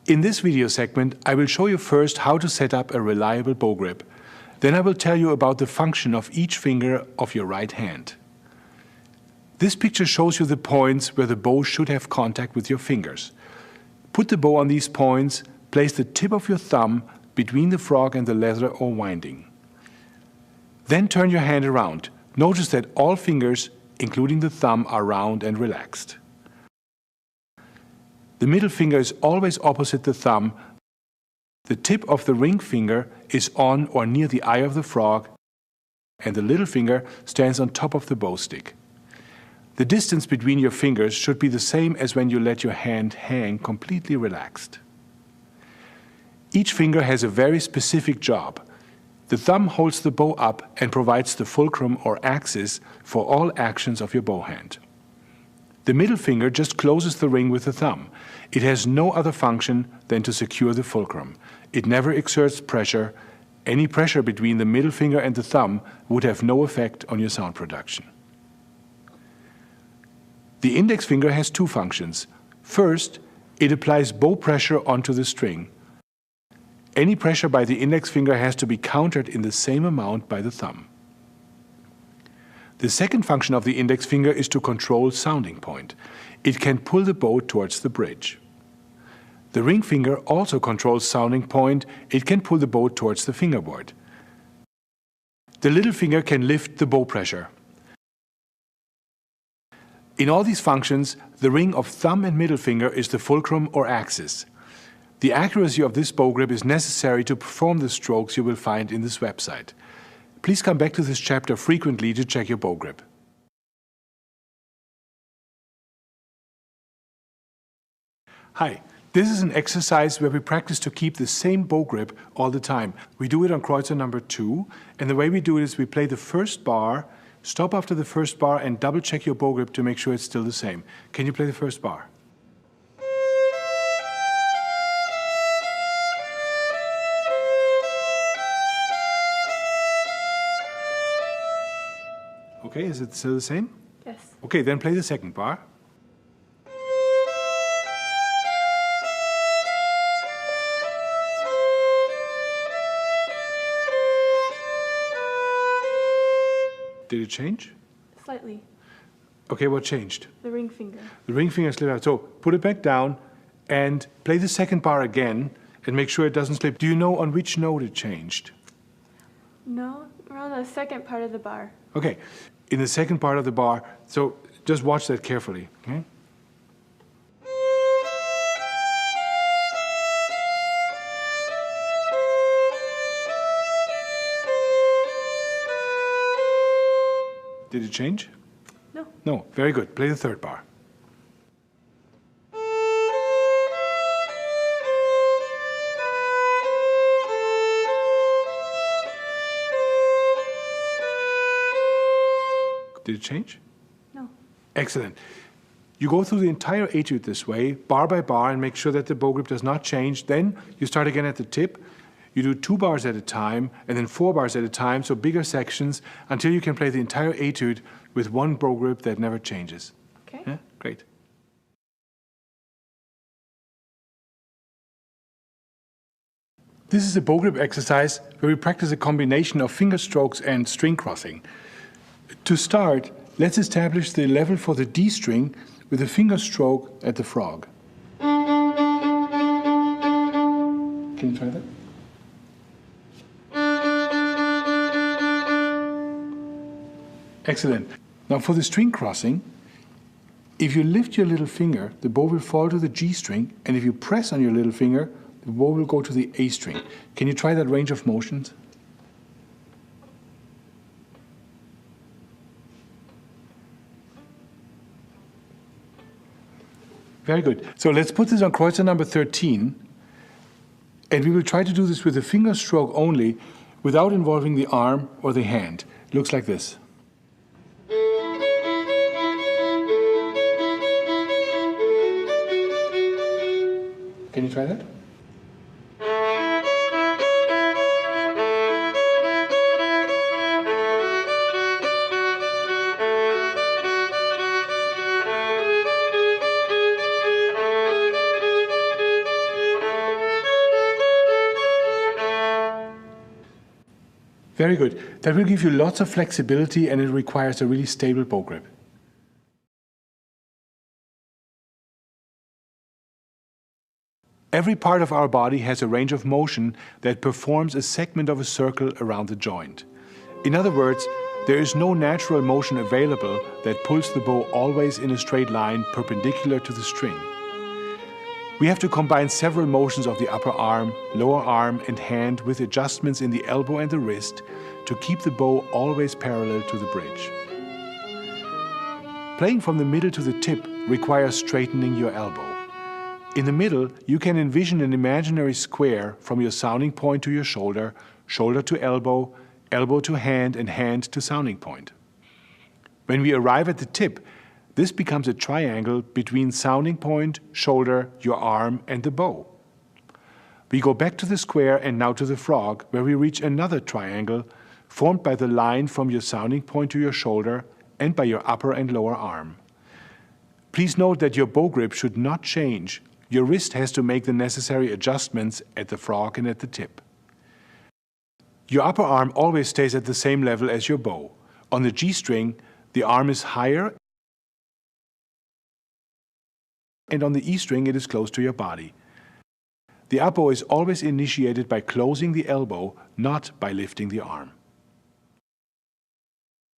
In this video segment, I will show you first how to set up a reliable bow grip. Then I will tell you about the function of each finger of your right hand. This picture shows you the points where the bow should have contact with your fingers. Put the bow on these points, place the tip of your thumb between the frog and the leather or winding. Then turn your hand around. Notice that all fingers, including the thumb, are round and relaxed. The middle finger is always opposite the thumb. The tip of the ring finger is on or near the eye of the frog, and the little finger stands on top of the bow stick. The distance between your fingers should be the same as when you let your hand hang completely relaxed. Each finger has a very specific job. The thumb holds the bow up and provides the fulcrum or axis for all actions of your bow hand. The middle finger just closes the ring with the thumb. It has no other function than to secure the fulcrum. It never exerts pressure. Any pressure between the middle finger and the thumb would have no effect on your sound production. The index finger has two functions. First, it applies bow pressure onto the string. Any pressure by the index finger has to be countered in the same amount by the thumb. The second function of the index finger is to control sounding point. It can pull the bow towards the bridge. The ring finger also controls sounding point. It can pull the bow towards the fingerboard. The little finger can lift the bow pressure. In all these functions, the ring of thumb and middle finger is the fulcrum or axis. The accuracy of this bow grip is necessary to perform the strokes you will find in this website. Please come back to this chapter frequently to check your bow grip. Hi, this is an exercise where we practice to keep the same bow grip all the time. We do it on Kreuzer number 2, and the way we do it is we play the first bar, stop after the first bar and double check your bow grip to make sure it's still the same. Can you play the first bar? Okay, is it still the same? Yes. Okay, then play the second bar. Did it change? Slightly. Okay, what changed? The ring finger. The ring finger slipped out. So put it back down and play the second bar again and make sure it doesn't slip. Do you know on which note it changed? No, we're on the second part of the bar. Okay, in the second part of the bar, so just watch that carefully. Okay? Did it change? No. No, very good. Play the third bar. Did it change? No. Excellent. You go through the entire etude this way, bar by bar, and make sure that the bow grip does not change. Then you start again at the tip. You do 2 bars at a time, and then 4 bars at a time, so bigger sections, until you can play the entire etude with one bow grip that never changes. Okay. Yeah? Great. This is a bow grip exercise where we practice a combination of finger strokes and string crossing. To start, let's establish the level for the D string with a finger stroke at the frog. Can you try that? Excellent. Now for the string crossing, if you lift your little finger, the bow will fall to the G string, and if you press on your little finger, the bow will go to the A string. Can you try that range of motions? Very good. So let's put this on Kreuzer number 13, and we will try to do this with a finger stroke only, without involving the arm or the hand. It looks like this. Can you try that? Very good. That will give you lots of flexibility and it requires a really stable bow grip. Every part of our body has a range of motion that performs a segment of a circle around the joint. In other words, there is no natural motion available that pulls the bow always in a straight line perpendicular to the string. We have to combine several motions of the upper arm, lower arm and hand with adjustments in the elbow and the wrist to keep the bow always parallel to the bridge. Playing from the middle to the tip requires straightening your elbow. In the middle, you can envision an imaginary square from your sounding point to your shoulder, shoulder to elbow, elbow to hand and hand to sounding point. When we arrive at the tip, this becomes a triangle between sounding point, shoulder, your arm and the bow. We go back to the square and now to the frog, where we reach another triangle formed by the line from your sounding point to your shoulder and by your upper and lower arm. Please note that your bow grip should not change. Your wrist has to make the necessary adjustments at the frog and at the tip. Your upper arm always stays at the same level as your bow. On the G string, the arm is higher, and on the E string it is close to your body. The up bow is always initiated by closing the elbow, not by lifting the arm.